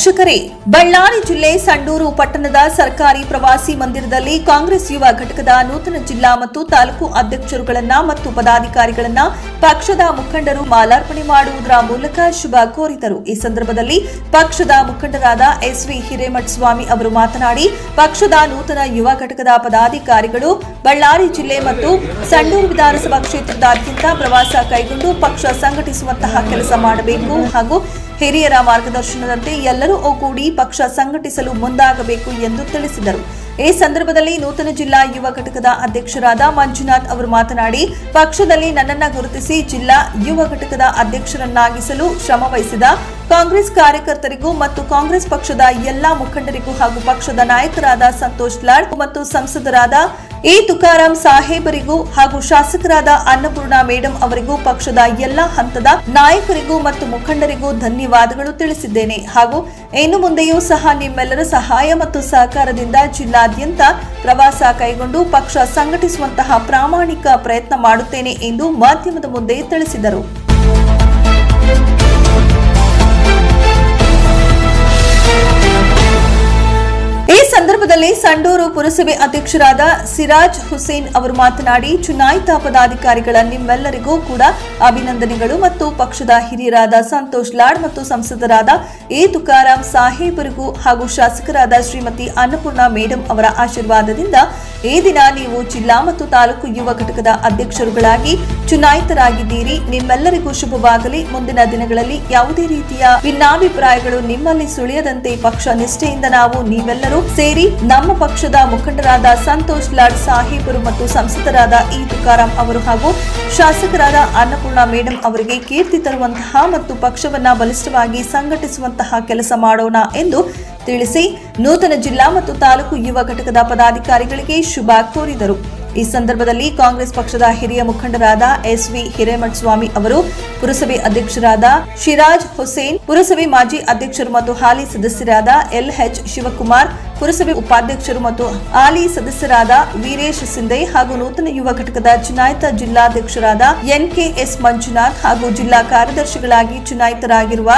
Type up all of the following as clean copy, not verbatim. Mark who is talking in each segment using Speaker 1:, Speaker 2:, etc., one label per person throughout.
Speaker 1: ವೀಕ್ಷಕರೇ, ಬಳ್ಳಾರಿ ಜಿಲ್ಲೆ ಸಂಡೂರು ಪಟ್ಟಣದ ಸರ್ಕಾರಿ ಪ್ರವಾಸಿ ಮಂದಿರದಲ್ಲಿ ಕಾಂಗ್ರೆಸ್ ಯುವ ಘಟಕದ ನೂತನ ಜಿಲ್ಲಾ ಮತ್ತು ತಾಲೂಕು ಅಧ್ಯಕ್ಷರುಗಳನ್ನ ಮತ್ತು ಪದಾಧಿಕಾರಿಗಳನ್ನ ಪಕ್ಷದ ಮುಖಂಡರು ಮಾಲಾರ್ಪಣೆ ಮಾಡುವುದರ ಮೂಲಕ ಶುಭ ಕೋರಿದರು. ಈ ಸಂದರ್ಭದಲ್ಲಿ ಪಕ್ಷದ ಮುಖಂಡರಾದ ಎಸ್.ವಿ. ಹಿರೇಮಠಸ್ವಾಮಿ ಅವರು ಮಾತನಾಡಿ, ಪಕ್ಷದ ನೂತನ ಯುವ ಘಟಕದ ಪದಾಧಿಕಾರಿಗಳು ಬಳ್ಳಾರಿ ಜಿಲ್ಲೆ ಮತ್ತು ಸಂಡೂರು ವಿಧಾನಸಭಾ ಕ್ಷೇತ್ರದಾದ್ಯಂತ ಪ್ರವಾಸ ಕೈಗೊಂಡು ಪಕ್ಷ ಸಂಘಟಿಸುವಂತಹ ಕೆಲಸ ಮಾಡಬೇಕು ಹಾಗೂ ಹಿರಿಯರ ಮಾರ್ಗದರ್ಶನದಂತೆ ಎಲ್ಲರೂ ಒಗ್ಗೂಡಿ ಪಕ್ಷ ಸಂಘಟಿಸಲು ಮುಂದಾಗಬೇಕು ಎಂದು ತಿಳಿಸಿದರು. ಈ ಸಂದರ್ಭದಲ್ಲಿ ನೂತನ ಜಿಲ್ಲಾ ಯುವ ಘಟಕದ ಅಧ್ಯಕ್ಷರಾದ ಮಂಜುನಾಥ್ ಅವರು ಮಾತನಾಡಿ, ಪಕ್ಷದಲ್ಲಿ ನನ್ನನ್ನು ಗುರುತಿಸಿ ಜಿಲ್ಲಾ ಯುವ ಘಟಕದ ಅಧ್ಯಕ್ಷರನ್ನಾಗಿಸಲು ಶ್ರಮವಹಿಸಿದ ಕಾಂಗ್ರೆಸ್ ಕಾರ್ಯಕರ್ತರಿಗೂ ಮತ್ತು ಕಾಂಗ್ರೆಸ್ ಪಕ್ಷದ ಎಲ್ಲಾ ಮುಖಂಡರಿಗೂ ಹಾಗೂ ಪಕ್ಷದ ನಾಯಕರಾದ ಸಂತೋಷ್ ಲಾಡ್ ಮತ್ತು ಸಂಸದರಾದ ಎ ತುಕಾರಾಂ ಸಾಹೇಬರಿಗೂ ಹಾಗೂ ಶಾಸಕರಾದ ಅನ್ನಪೂರ್ಣ ಮೇಡಂ ಅವರಿಗೂ ಪಕ್ಷದ ಎಲ್ಲಾ ಹಂತದ ನಾಯಕರಿಗೂ ಮತ್ತು ಮುಖಂಡರಿಗೂ ಧನ್ಯವಾದಗಳು ತಿಳಿಸಿದ್ದೇನೆ ಹಾಗೂ ಇನ್ನು ಮುಂದೆಯೂ ಸಹ ನಿಮ್ಮೆಲ್ಲರ ಸಹಾಯ ಮತ್ತು ಸಹಕಾರದಿಂದ ಜಿಲ್ಲಾದ್ಯಂತ ಪ್ರವಾಸ ಕೈಗೊಂಡು ಪಕ್ಷ ಸಂಘಟಿಸುವಂತಹ ಪ್ರಾಮಾಣಿಕ ಪ್ರಯತ್ನ ಮಾಡುತ್ತೇನೆ ಎಂದು ಮಾಧ್ಯಮದ ಮುಂದೆ ತಿಳಿಸಿದರು. ಈ ಸಂದರ್ಭದಲ್ಲಿ ಸಂಡೂರು ಪುರಸಭೆ ಅಧ್ಯಕ್ಷರಾದ ಸಿರಾಜ್ ಹುಸೇನ್ ಅವರು ಮಾತನಾಡಿ, ಚುನಾಯಿತ ಪದಾಧಿಕಾರಿಗಳ ನಿಮ್ಮೆಲ್ಲರಿಗೂ ಕೂಡ ಅಭಿನಂದನೆಗಳು ಮತ್ತು ಪಕ್ಷದ ಹಿರಿಯರಾದ ಸಂತೋಷ್ ಲಾಡ್ ಮತ್ತು ಸಂಸದರಾದ ಎ ತುಕಾರಾಂ ಸಾಹೇಬರಿಗೂ ಹಾಗೂ ಶಾಸಕರಾದ ಶ್ರೀಮತಿ ಅನ್ನಪೂರ್ಣ ಮೇಡಂ ಅವರ ಆಶೀರ್ವಾದದಿಂದ ಈ ದಿನ ನೀವು ಜಿಲ್ಲಾ ಮತ್ತು ತಾಲೂಕು ಯುವ ಘಟಕದ ಅಧ್ಯಕ್ಷರುಗಳಾಗಿ ಚುನಾಯಿತರಾಗಿದ್ದೀರಿ. ನಿಮ್ಮೆಲ್ಲರಿಗೂ ಶುಭವಾಗಲಿ. ಮುಂದಿನ ದಿನಗಳಲ್ಲಿ ಯಾವುದೇ ರೀತಿಯ ಭಿನ್ನಾಭಿಪ್ರಾಯಗಳು ನಿಮ್ಮಲ್ಲಿ ಸುಳಿಯದಂತೆ ಪಕ್ಷ ನಿಷ್ಠೆಯಿಂದ ನಾವು ನೀವೆಲ್ಲರೂ ಸೇರಿ ನಮ್ಮ ಪಕ್ಷದ ಮುಖಂಡರಾದ ಸಂತೋಷ್ ಲಾಡ್ ಸಾಹೇಬರು ಮತ್ತು ಸಂಸದರಾದ ಇ ತುಕಾರಾಂ ಅವರು ಹಾಗೂ ಶಾಸಕರಾದ ಅನ್ನಪೂರ್ಣ ಮೇಡಂ ಅವರಿಗೆ ಕೀರ್ತಿ ತರುವಂತಹ ಮತ್ತು ಪಕ್ಷವನ್ನ ಬಲಿಷ್ಠವಾಗಿ ಸಂಘಟಿಸುವಂತಹ ಕೆಲಸ ಮಾಡೋಣ ಎಂದು ತಿಳಿಸಿ ನೂತನ ಜಿಲ್ಲಾ ಮತ್ತು ತಾಲೂಕು ಯುವ ಘಟಕದ ಪದಾಧಿಕಾರಿಗಳಿಗೆ ಶುಭ ಕೋರಿದರು. ಈ ಸಂದರ್ಭದಲ್ಲಿ ಕಾಂಗ್ರೆಸ್ ಪಕ್ಷದ ಹಿರಿಯ ಮುಖಂಡರಾದ ಎಸ್.ವಿ. ಹಿರೇಮಠಸ್ವಾಮಿ ಅವರು, ಪುರಸಭೆ ಅಧ್ಯಕ್ಷರಾದ ಶಿರಾಜ್ ಹುಸೇನ್, ಪುರಸಭೆ ಮಾಜಿ ಅಧ್ಯಕ್ಷರು ಮತ್ತು ಹಾಲಿ ಸದಸ್ಯರಾದ ಎಲ್.ಎಚ್. ಶಿವಕುಮಾರ್, ಪುರಸಭೆ ಉಪಾಧ್ಯಕ್ಷರು ಮತ್ತು ಹಾಲಿ ಸದಸ್ಯರಾದ ವೀರೇಶ್ ಸಿಂಧೆ ಹಾಗೂ ನೂತನ ಯುವ ಘಟಕದ ಚುನಾಯಿತ ಜಿಲ್ಲಾಧ್ಯಕ್ಷರಾದ ಎನ್.ಕೆ.ಎಸ್. ಮಂಜುನಾಥ್ ಹಾಗೂ ಜಿಲ್ಲಾ ಕಾರ್ಯದರ್ಶಿಗಳಾಗಿ ಚುನಾಯಿತರಾಗಿರುವ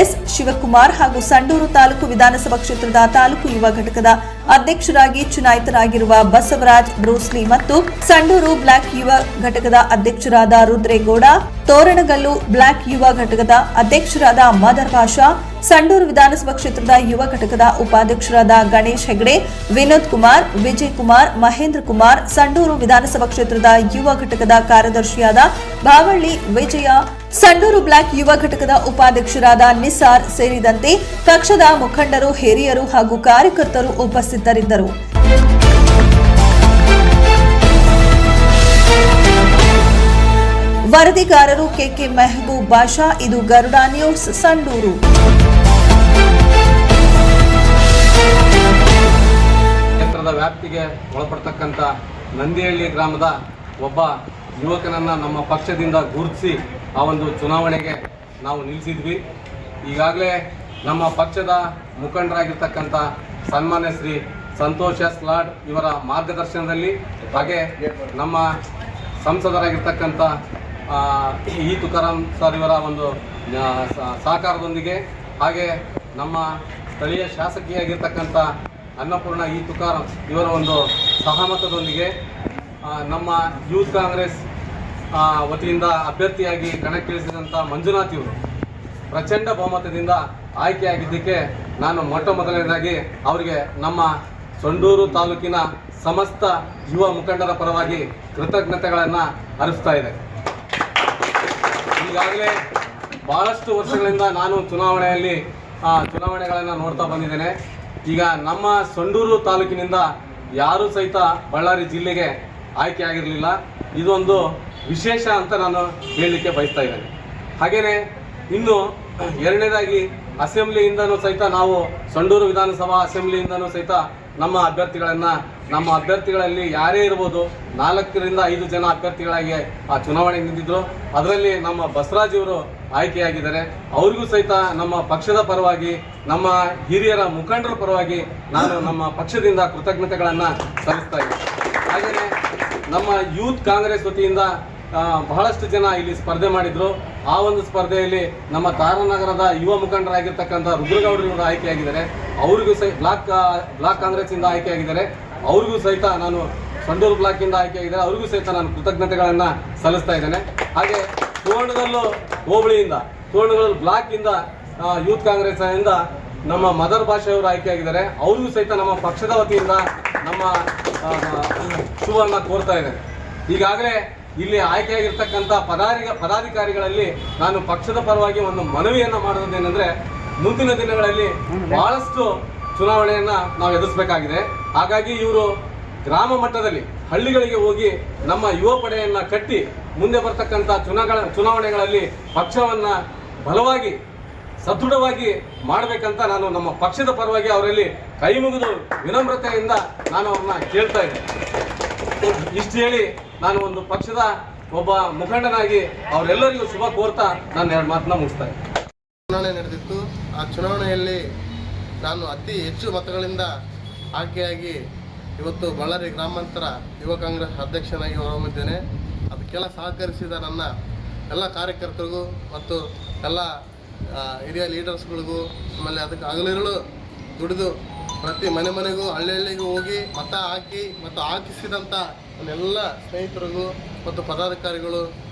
Speaker 1: ಎಸ್. ಶಿವಕುಮಾರ್ ಹಾಗೂ ಸಂಡೂರು ತಾಲೂಕು ವಿಧಾನಸಭಾ ಕ್ಷೇತ್ರದ ತಾಲೂಕು ಯುವ ಘಟಕದ ಅಧ್ಯಕ್ಷರಾಗಿ ಚುನಾಯಿತರಾಗಿರುವ ಬಸವರಾಜ್ ಬ್ರೂಸ್ಲಿ ಮತ್ತು ಸಂಡೂರು ಬ್ಲಾಕ್ ಯುವ ಘಟಕದ ಅಧ್ಯಕ್ಷರಾದ ರುದ್ರೇಗೌಡ, ತೋರಣಗಲ್ಲು ಬ್ಲಾಕ್ ಯುವ ಘಟಕದ ಅಧ್ಯಕ್ಷರಾದ ಮದರ್ ಭಾಷಾ, ಸಂಡೂರು ವಿಧಾನಸಭಾ ಕ್ಷೇತ್ರದ ಯುವ ಘಟಕದ ಉಪಾಧ್ಯಕ್ಷರಾದ ಗಣೇಶ್ ಹೆಗಡೆ, ವಿನೋದ್ ಕುಮಾರ್, ವಿಜಯ್ ಕುಮಾರ್, ಮಹೇಂದ್ರ ಕುಮಾರ್, ಸಂಡೂರು ವಿಧಾನಸಭಾ ಕ್ಷೇತ್ರದ ಯುವ ಘಟಕದ ಕಾರ್ಯದರ್ಶಿಯಾದ ಬಾವಳ್ಳಿ ವಿಜಯ, ಸಂಡೂರು ಬ್ಲಾಕ್ ಯುವ ಘಟಕದ ಉಪಾಧ್ಯಕ್ಷರಾದ ನಿಸಾರ್ ಸೇರಿದಂತೆ ಪಕ್ಷದ ಮುಖಂಡರು, ಹಿರಿಯರು ಹಾಗೂ ಕಾರ್ಯಕರ್ತರು ಉಪಸ್ಥಿತರಿದ್ದರು. ವರದಿಗಾರರು ಕೆಕೆ ಮೆಹಬೂಬ್ ಬಾಷಾ. ಇದು ಗರುಡ ನ್ಯೂಸ್, ಸಂಡೂರು.
Speaker 2: ಕ್ಷೇತ್ರದ ವ್ಯಾಪ್ತಿಗೆ ಒಳಪಡ್ತಕ್ಕಂಥ ನಂದಿಹಳ್ಳಿ ಗ್ರಾಮದ ಒಬ್ಬ ಯುವಕನನ್ನ ನಮ್ಮ ಪಕ್ಷದಿಂದ ಗುರುತಿಸಿ ಆ ಒಂದು ಚುನಾವಣೆಗೆ ನಾವು ನಿಲ್ಲಿಸಿದ್ವಿ. ಈಗಾಗಲೇ ನಮ್ಮ ಪಕ್ಷದ ಮುಖಂಡರಾಗಿರ್ತಕ್ಕಂಥ ಸನ್ಮಾನ್ಯ ಶ್ರೀ ಸಂತೋಷ್ ಎಸ್ ಲಾಡ್ ಇವರ ಮಾರ್ಗದರ್ಶನದಲ್ಲಿ ಹಾಗೆ ನಮ್ಮ ಸಂಸದರಾಗಿರ್ತಕ್ಕಂಥ ಇ ತುಕಾರಾಂ ಸರ್ ಇವರ ಒಂದು ಸಹಕಾರದೊಂದಿಗೆ ಹಾಗೆ ನಮ್ಮ ಸ್ಥಳೀಯ ಶಾಸಕಿಯಾಗಿರ್ತಕ್ಕಂಥ ಅನ್ನಪೂರ್ಣ ಇ ತುಕಾರಾಂ ಇವರ ಒಂದು ಸಹಮತದೊಂದಿಗೆ ನಮ್ಮ ಯೂತ್ ಕಾಂಗ್ರೆಸ್ ವತಿಯಿಂದ ಅಭ್ಯರ್ಥಿಯಾಗಿ ಕಣಕ್ಕಿಳಿಸಿದಂಥ ಮಂಜುನಾಥ್ ಇವರು ಪ್ರಚಂಡ ಬಹುಮತದಿಂದ ಆಯ್ಕೆಯಾಗಿದ್ದಕ್ಕೆ ನಾನು ಮೊಟ್ಟ ಮೊದಲನೇದಾಗಿ ಅವರಿಗೆ ನಮ್ಮ ಸಂಡೂರು ತಾಲೂಕಿನ ಸಮಸ್ತ ಯುವ ಮುಖಂಡರ ಪರವಾಗಿ ಕೃತಜ್ಞತೆಗಳನ್ನು ಅರ್ಪಿಸ್ತಾ ಇದೆ. ಈಗಾಗಲೇ ಬಹಳಷ್ಟು ವರ್ಷಗಳಿಂದ ನಾನು ಚುನಾವಣೆಗಳನ್ನು ನೋಡ್ತಾ ಬಂದಿದ್ದೇನೆ. ಈಗ ನಮ್ಮ ಸಂಡೂರು ತಾಲೂಕಿನಿಂದ ಯಾರೂ ಸಹಿತ ಬಳ್ಳಾರಿ ಜಿಲ್ಲೆಗೆ ಆಯ್ಕೆಯಾಗಿರಲಿಲ್ಲ. ಇದೊಂದು ವಿಶೇಷ ಅಂತ ನಾನು ಹೇಳಲಿಕ್ಕೆ ಬಯಸ್ತಾ ಇದ್ದೇನೆ. ಹಾಗೆಯೇ ಇನ್ನು ಎರಡನೇದಾಗಿ ಅಸೆಂಬ್ಲಿಯಿಂದನೂ ಸಹಿತ ನಾವು ಸಂಡೂರು ವಿಧಾನಸಭಾ ಅಸೆಂಬ್ಲಿಯಿಂದನೂ ಸಹಿತ ನಮ್ಮ ಅಭ್ಯರ್ಥಿಗಳಲ್ಲಿ ಯಾರೇ ಇರ್ಬೋದು 4 ರಿಂದ 5 ಜನ ಅಭ್ಯರ್ಥಿಗಳಾಗಿ ಆ ಚುನಾವಣೆ ನಿಂತಿದ್ರು. ಅದರಲ್ಲಿ ನಮ್ಮ ಬಸವರಾಜ್ ಇವರು ಆಯ್ಕೆಯಾಗಿದ್ದಾರೆ. ಅವರಿಗೂ ಸಹಿತ ನಮ್ಮ ಪಕ್ಷದ ಪರವಾಗಿ, ನಮ್ಮ ಹಿರಿಯರ ಮುಖಂಡರ ಪರವಾಗಿ ನಾನು ನಮ್ಮ ಪಕ್ಷದಿಂದ ಕೃತಜ್ಞತೆಗಳನ್ನು ಸಲ್ಲಿಸ್ತಾ ಇದ್ದೀನಿ. ಹಾಗೆಯೇ ನಮ್ಮ ಯೂತ್ ಕಾಂಗ್ರೆಸ್ ವತಿಯಿಂದ ಬಹಳಷ್ಟು ಜನ ಇಲ್ಲಿ ಸ್ಪರ್ಧೆ ಮಾಡಿದ್ರು. ಆ ಒಂದು ಸ್ಪರ್ಧೆಯಲ್ಲಿ ನಮ್ಮ ತಾರಾನಗರದ ಯುವ ಮುಖಂಡರಾಗಿರ್ತಕ್ಕಂಥ ರುದ್ರಗೌಡರು ಕೂಡ ಆಯ್ಕೆಯಾಗಿದ್ದಾರೆ. ಅವರಿಗೂ ಬ್ಲಾಕ್ ಕಾಂಗ್ರೆಸ್ಸಿಂದ ಆಯ್ಕೆಯಾಗಿದ್ದಾರೆ. ಅವ್ರಿಗೂ ಸಹಿತ ನಾನು ಸಂಡೂರು ಬ್ಲಾಕಿಂದ ಆಯ್ಕೆಯಾಗಿದ್ದಾರೆ. ಅವ್ರಿಗೂ ಸಹಿತ ನಾನು ಕೃತಜ್ಞತೆಗಳನ್ನು ಸಲ್ಲಿಸ್ತಾ ಇದ್ದೇನೆ. ಹಾಗೆ ಸುವರ್ಣದಲ್ಲೂ ಹೋಬಳಿಯಿಂದ ಸುವರ್ಣಗಲ್ಲು ಬ್ಲಾಕಿಂದ ಯೂತ್ ಕಾಂಗ್ರೆಸ್ನಿಂದ ನಮ್ಮ ಮದರ್ ಭಾಷೆಯವರು ಆಯ್ಕೆಯಾಗಿದ್ದಾರೆ. ಅವ್ರಿಗೂ ಸಹಿತ ನಮ್ಮ ಪಕ್ಷದ ವತಿಯಿಂದ ನಮ್ಮ ಶುಭವನ್ನು ಕೋರ್ತಾ ಇದ್ದೇನೆ. ಈಗಾಗಲೇ ಇಲ್ಲಿ ಆಯ್ಕೆಯಾಗಿರ್ತಕ್ಕಂಥ ಪದಾಧಿಕಾರಿಗಳಲ್ಲಿ ನಾನು ಪಕ್ಷದ ಪರವಾಗಿ ಒಂದು ಮನವಿಯನ್ನು ಮಾಡೋದೇನೆಂದರೆ, ಮುಂದಿನ ದಿನಗಳಲ್ಲಿ ಬಹಳಷ್ಟು ಚುನಾವಣೆಯನ್ನು ನಾವು ಎದುರಿಸಬೇಕಾಗಿದೆ. ಹಾಗಾಗಿ ಇವರು ಗ್ರಾಮ ಮಟ್ಟದಲ್ಲಿ ಹಳ್ಳಿಗಳಿಗೆ ಹೋಗಿ ನಮ್ಮ ಯುವ ಪಡೆಯನ್ನು ಕಟ್ಟಿ ಮುಂದೆ ಬರ್ತಕ್ಕಂಥ ಚುನಾವಣೆಗಳಲ್ಲಿ ಪಕ್ಷವನ್ನು ಬಲವಾಗಿ ಸದೃಢವಾಗಿ ಮಾಡಬೇಕಂತ ನಾನು ನಮ್ಮ ಪಕ್ಷದ ಪರವಾಗಿ ಅವರಲ್ಲಿ ಕೈ ಮುಗಿದು ವಿನಮ್ರತೆಯಿಂದ ನಾನು ಅವ್ರನ್ನ ಕೇಳ್ತಾ ಇದ್ದೇನೆ. ಇಷ್ಟು ಹೇಳಿ ನಾನು ಒಂದು ಪಕ್ಷದ ಒಬ್ಬ ಮುಖಂಡನಾಗಿ ಅವರೆಲ್ಲರಿಗೂ ಶುಭ ಕೋರ್ತಾ ನಾನು 2 ಮಾತನ್ನ ಮುಗಿಸ್ತಾ ಇದ್ದೇನೆ.
Speaker 3: ಚುನಾವಣೆ ನಡೆದಿತ್ತು. ಆ ಚುನಾವಣೆಯಲ್ಲಿ ನಾನು ಅತಿ ಹೆಚ್ಚು ಮತಗಳಿಂದ ಆಯ್ಕೆಯಾಗಿ ಇವತ್ತು ಬಳ್ಳಾರಿ ಗ್ರಾಮಾಂತರ ಯುವ ಕಾಂಗ್ರೆಸ್ ಅಧ್ಯಕ್ಷನಾಗಿ ಹೊರಹೊಮ್ಮಿದ್ದೇನೆ. ಅದಕ್ಕೆಲ್ಲ ಸಹಕರಿಸಿದ ನನ್ನ ಎಲ್ಲ ಕಾರ್ಯಕರ್ತರಿಗೂ ಮತ್ತು ಎಲ್ಲ ಹಿರಿಯ ಲೀಡರ್ಸ್ಗಳಿಗೂ, ಆಮೇಲೆ ಅದಕ್ಕೆ ಹಗಲಿರುಳು ದುಡಿದು ಪ್ರತಿ ಮನೆಗೂ ಹಳ್ಳಿಗೂ ಹೋಗಿ ಮತ ಹಾಕಿ ಮತ್ತು ಹಾಕಿಸಿದಂಥ ಎಲ್ಲ ಸ್ನೇಹಿತರಿಗೂ ಮತ್ತು ಪದಾಧಿಕಾರಿಗಳು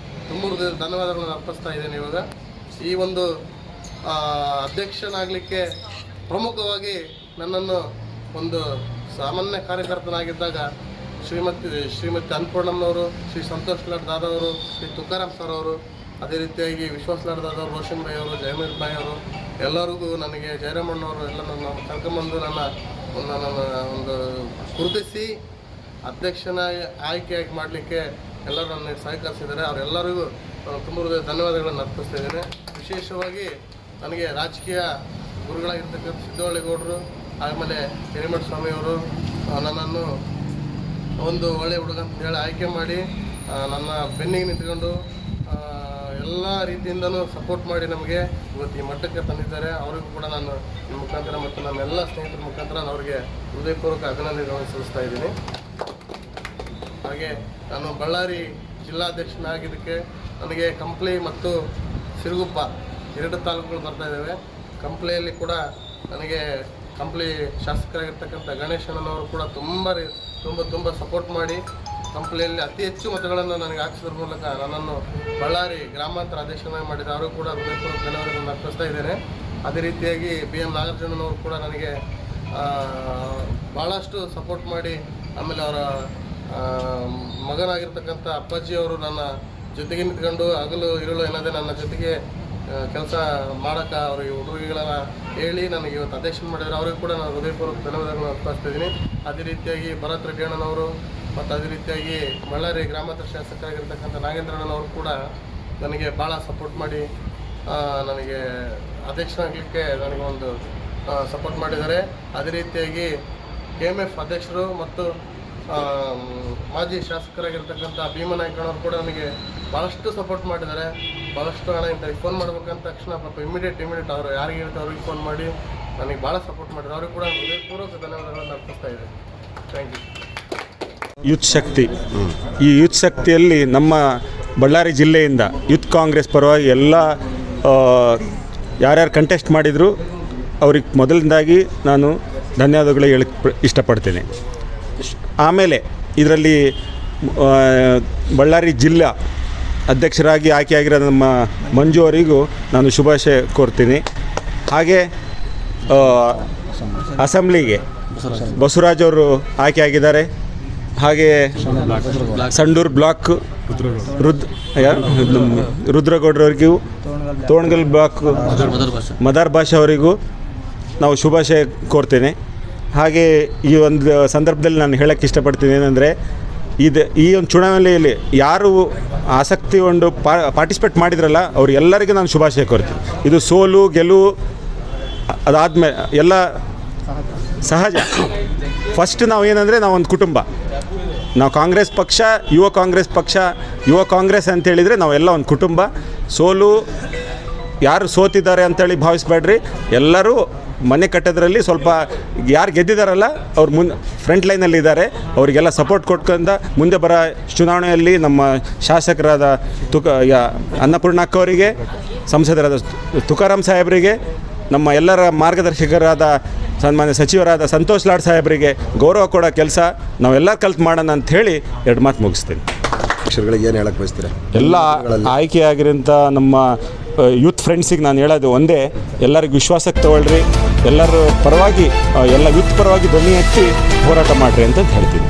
Speaker 3: ತುಂಬ ಧನ್ಯವಾದಗಳನ್ನು ಅರ್ಪಿಸ್ತಾ ಇದ್ದೇನೆ. ಇವಾಗ ಈ ಒಂದು ಅಧ್ಯಕ್ಷನಾಗಲಿಕ್ಕೆ ಪ್ರಮುಖವಾಗಿ ನನ್ನನ್ನು ಒಂದು ಸಾಮಾನ್ಯ ಕಾರ್ಯಕರ್ತನಾಗಿದ್ದಾಗ ಶ್ರೀಮತಿ ಅನ್ನಪೂರ್ಣಮ್ಮನವರು, ಶ್ರೀ ಸಂತೋಷ್ ಲಾಡ್ ದಾದವರು, ಶ್ರೀ ತುಕಾರಾಮ್ ಸರ್ ಅವರು, ಅದೇ ರೀತಿಯಾಗಿ ವಿಶ್ವಾಸ್ ಲಾಡ್ ದಾದವರು, ರೋಷನ್ ಭಾಯ್ ಅವರು, ಜಯಮೀರ್ ಭಾಯ್ ಅವರು, ಎಲ್ಲರಿಗೂ ನನಗೆ ಜಯರಾಮಣ್ಣವರು ಎಲ್ಲ ನನ್ನ ಕರ್ಕೊಂಬಂದು ನನ್ನ ಒಂದು ಗುರುತಿಸಿ ಅಧ್ಯಕ್ಷನ ಆಯ್ಕೆಯಾಗಿ ಮಾಡಲಿಕ್ಕೆ ಎಲ್ಲರೂ ನನಗೆ ಸಹಕರಿಸಿದ್ದಾರೆ. ಅವರೆಲ್ಲರಿಗೂ ತುಂಬ ಧನ್ಯವಾದಗಳನ್ನು ಅರ್ಪಿಸ್ತಾ ಇದ್ದೇನೆ. ವಿಶೇಷವಾಗಿ ನನಗೆ ರಾಜಕೀಯ ಗುರುಗಳಾಗಿರ್ತಕ್ಕಂಥ ಸಿದ್ದವಳ್ಳಿಗೌಡರು, ಆಮೇಲೆ ಹಿರೇಮಠ ಸ್ವಾಮಿಯವರು ನನ್ನನ್ನು ಒಂದು ಒಳ್ಳೆಯ ಹುಡುಗ ಅಂತ ಹೇಳಿ ಆಯ್ಕೆ ಮಾಡಿ ನನ್ನ ಬೆನ್ನಿಗೆ ನಿಂತ್ಕೊಂಡು ಎಲ್ಲ ರೀತಿಯಿಂದನೂ ಸಪೋರ್ಟ್ ಮಾಡಿ ನಮಗೆ ಇವತ್ತು ಈ ಮಟ್ಟಕ್ಕೆ ತಂದಿದ್ದಾರೆ. ಅವರಿಗೂ ಕೂಡ ನಾನು ನಿಮ್ಮ ಮುಖಾಂತರ ಮತ್ತು ನಮ್ಮೆಲ್ಲ ಸ್ನೇಹಿತರ ಮುಖಾಂತರ ನಾನು ಅವರಿಗೆ ಹೃದಯಪೂರ್ವಕ ಅಭಿನಂದನೆಗಳನ್ನು ಸಲ್ಲಿಸ್ತಾ ಇದ್ದೀನಿ. ಹಾಗೆ ನಾನು ಬಳ್ಳಾರಿ ಜಿಲ್ಲಾಧ್ಯಕ್ಷನಾಗಿದ್ದಕ್ಕೆ ನನಗೆ ಕಂಪ್ಲಿ ಮತ್ತು ಸಿರುಗುಪ್ಪ 2 ತಾಲೂಕುಗಳು ಬರ್ತಾ ಇದ್ದಾವೆ. ಕಂಪ್ಲಿಯಲ್ಲಿ ಕೂಡ ನನಗೆ ಕಂಪ್ಲಿ ಶಾಸಕರಾಗಿರ್ತಕ್ಕಂಥ ಗಣೇಶನವರು ಕೂಡ ತುಂಬ ಸಪೋರ್ಟ್ ಮಾಡಿ ಕಂಪ್ಲಿಯಲ್ಲಿ ಅತಿ ಹೆಚ್ಚು ಮತಗಳನ್ನು ನನಗೆ ಹಾಕಿಸೋದ್ರ ಮೂಲಕ ನನ್ನನ್ನು ಬಳ್ಳಾರಿ ಗ್ರಾಮಾಂತರ ಅಧ್ಯಕ್ಷನಾಗಿ ಮಾಡಿದ ಅವರು ಕೂಡ ಹೃದಯಪೂರ್ವಕ ಧನ್ಯವಾದಗಳನ್ನು ಅರ್ಪಿಸ್ತಾ ಇದ್ದೇನೆ. ಅದೇ ರೀತಿಯಾಗಿ BM ನಾಗಾರ್ಜುನವರು ಕೂಡ ನನಗೆ ಭಾಳಷ್ಟು ಸಪೋರ್ಟ್ ಮಾಡಿ, ಆಮೇಲೆ ಅವರ ಮಗನಾಗಿರ್ತಕ್ಕಂಥ ಅಪ್ಪಾಜಿಯವರು ನನ್ನ ಜೊತೆಗೆ ನಿಂತ್ಕೊಂಡು ಹಗಲು ಇರುಳು ಏನದೇ ನನ್ನ ಜೊತೆಗೆ ಕೆಲಸ ಮಾಡೋಕ್ಕೆ ಅವರಿಗೆ ಹುಡುಗಿಗಳನ್ನ ಹೇಳಿ ನನಗೆ ಇವತ್ತು ಅಧ್ಯಕ್ಷನ ಮಾಡಿದರೆ ಅವರಿಗೂ ಕೂಡ ನಾನು ಹೃದಯಪೂರ್ವಕ ಧನ್ಯವಾದಗಳನ್ನು ಅರ್ಪಿಸ್ತಾ ಇದ್ದೀನಿ. ಅದೇ ರೀತಿಯಾಗಿ ಭರತ್ ರೆಡ್ಡಿ ಅಣ್ಣನವರು ಮತ್ತು ಅದೇ ರೀತಿಯಾಗಿ ಬಳ್ಳಾರಿ ಗ್ರಾಮಾಂತರ ಶಾಸಕರಾಗಿರ್ತಕ್ಕಂಥ ನಾಗೇಂದ್ರಣ್ಣನವರು ಕೂಡ ನನಗೆ ಭಾಳ ಸಪೋರ್ಟ್ ಮಾಡಿ ನನಗೆ ಅಧ್ಯಕ್ಷನಾಗಲಿಕ್ಕೆ ನನಗೆ ಒಂದು ಸಪೋರ್ಟ್ ಮಾಡಿದ್ದಾರೆ. ಅದೇ ರೀತಿಯಾಗಿ KMF ಅಧ್ಯಕ್ಷರು ಮತ್ತು ಮಾಜಿ ಶಾಸಕರಾಗಿರ್ತಕ್ಕಂಥ ಭೀಮನಾಯ್ಕಣ್ಣವರು ಕೂಡ ನನಗೆ ಭಾಳಷ್ಟು ಸಪೋರ್ಟ್ ಮಾಡಿದ್ದಾರೆ. ಭಾಳಷ್ಟು ಹಣ ಇಂಥವ್ರಿಗೆ ಫೋನ್ ಮಾಡ್ಬೇಕಂತ ತಕ್ಷಣ ಪಾಪ ಇಮಿಡಿಯೇಟ್ ಅವರು ಯಾರಿಗೆ ಹೇಳ್ತಾರೆ ಅವ್ರಿಗೆ ಫೋನ್ ಮಾಡಿ ನನಗೆ ಭಾಳ ಸಪೋರ್ಟ್ ಮಾಡಿದ್ದಾರೆ. ಅವ್ರಿಗೆ ಕೂಡ ಹೃದಯಪೂರ್ವಕ ಧನ್ಯವಾದಗಳನ್ನು ಅರ್ಪಿಸ್ತಾ ಇದೆ. Thank you.
Speaker 4: ಯೂತ್ ಶಕ್ತಿ, ಈ ಯೂತ್ ಶಕ್ತಿಯಲ್ಲಿ ನಮ್ಮ ಬಳ್ಳಾರಿ ಜಿಲ್ಲೆಯಿಂದ ಯೂತ್ ಕಾಂಗ್ರೆಸ್ ಪರವಾಗಿ ಎಲ್ಲ ಯಾರ್ಯಾರು ಕಂಟೆಸ್ಟ್ ಮಾಡಿದರು ಅವ್ರಿಗೆ ಮೊದಲನೇದಾಗಿ ನಾನು ಧನ್ಯವಾದಗಳು ಹೇಳಕ್ಕೆ ಇಷ್ಟಪಡ್ತೇನೆ. ಆಮೇಲೆ ಇದರಲ್ಲಿ ಬಳ್ಳಾರಿ ಜಿಲ್ಲಾ ಅಧ್ಯಕ್ಷರಾಗಿ ಆಯ್ಕೆಯಾಗಿರೋ ನಮ್ಮ ಮಂಜು ಅವರಿಗೂ ನಾನು ಶುಭಾಶಯ ಕೋರ್ತೀನಿ. ಹಾಗೆ ಅಸೆಂಬ್ಲಿಗೆ ಬಸವರಾಜ್ ಅವರು ಆಯ್ಕೆಯಾಗಿದ್ದಾರೆ. ಹಾಗೆ ಸಂಡೂರು ಬ್ಲಾಕ್ ರುದ್ರಗೌಡರವರಿಗೂ, ತೋಣಗಲ್ ಬ್ಲಾಕ್ ಮದಾರ್ ಭಾಷೆ ಅವರಿಗೂ ನಾವು ಶುಭಾಶಯ ಕೋರ್ತೇನೆ. ಹಾಗೆ ಈ ಒಂದು ಸಂದರ್ಭದಲ್ಲಿ ನಾನು ಹೇಳೋಕ್ಕೆ ಇಷ್ಟಪಡ್ತೀನಿ ಏನಂದರೆ, ಈ ಒಂದು ಚುನಾವಣೆಯಲ್ಲಿ ಯಾರು ಆಸಕ್ತಿಗೊಂಡು ಪಾರ್ಟಿಸಿಪೇಟ್ ಮಾಡಿದ್ರಲ್ಲ ಅವ್ರಿಗೆಲ್ಲರಿಗೂ ನಾನು ಶುಭಾಶಯ ಕೋರ್ತೀನಿ. ಇದು ಸೋಲು ಗೆಲುವು ಅದಾದಮೇಲೆ ಎಲ್ಲ ಸಹಜ. ಫಸ್ಟ್ ನಾವು ಏನಂದರೆ ನಾವೊಂದು ಕುಟುಂಬ, ನಾವು ಕಾಂಗ್ರೆಸ್ ಪಕ್ಷ, ಯುವ ಕಾಂಗ್ರೆಸ್ ಅಂತೇಳಿದರೆ ನಾವೆಲ್ಲ ಒಂದು ಕುಟುಂಬ. ಸೋಲು ಯಾರು ಸೋತಿದ್ದಾರೆ ಅಂತೇಳಿ ಭಾವಿಸ್ಬೇಡ್ರಿ, ಎಲ್ಲರೂ ಮನೆ ಕಟ್ಟೋದ್ರಲ್ಲಿ ಸ್ವಲ್ಪ ಯಾರು ಗೆದ್ದಿದ್ದಾರಲ್ಲ ಅವ್ರು ಫ್ರಂಟ್ ಲೈನಲ್ಲಿ ಇದ್ದಾರೆ, ಅವರಿಗೆಲ್ಲ ಸಪೋರ್ಟ್ ಕೊಟ್ಕೊಂಡು ಮುಂದೆ ಬರೋ ಚುನಾವಣೆಯಲ್ಲಿ ನಮ್ಮ ಶಾಸಕರಾದ ಅನ್ನಪೂರ್ಣಕ್ಕ ಅವರಿಗೆ, ಸಂಸದರಾದ ತುಕಾರಾಮ್ ಸಾಹೇಬರಿಗೆ, ನಮ್ಮ ಎಲ್ಲರ ಮಾರ್ಗದರ್ಶಕರಾದ ಸನ್ಮಾನ್ಯ ಸಚಿವರಾದ ಸಂತೋಷ್ ಲಾಡ್ ಸಾಹೇಬರಿಗೆ ಗೌರವ ಕೊಡೋ ಕೆಲಸ ನಾವೆಲ್ಲ ಕಲ್ತು ಮಾಡೋಣ ಅಂತ ಹೇಳಿ 2 ಮಾತು ಮುಗಿಸ್ತೀನಿ.
Speaker 5: ಅಕ್ಷರಗಳಿಗೆ ಏನು ಹೇಳಕ್ಕೆ ಬಯಸ್ತೀರಾ?
Speaker 4: ಎಲ್ಲ ಆಯ್ಕೆಯಾಗಿರೋಂಥ ನಮ್ಮ ಯೂತ್ ಫ್ರೆಂಡ್ಸಿಗೆ ನಾನು ಹೇಳೋದು ಒಂದೇ, ಎಲ್ಲರಿಗೂ ವಿಶ್ವಾಸಕ್ಕೆ ತಗೊಳ್ರಿ, ಎಲ್ಲರ ಪರವಾಗಿ ಎಲ್ಲ ಯೂತ್ ಪರವಾಗಿ ಧ್ವನಿ ಎತ್ತಿ ಹೋರಾಟ ಮಾಡಿರಿ ಅಂತ ಹೇಳ್ತೀನಿ.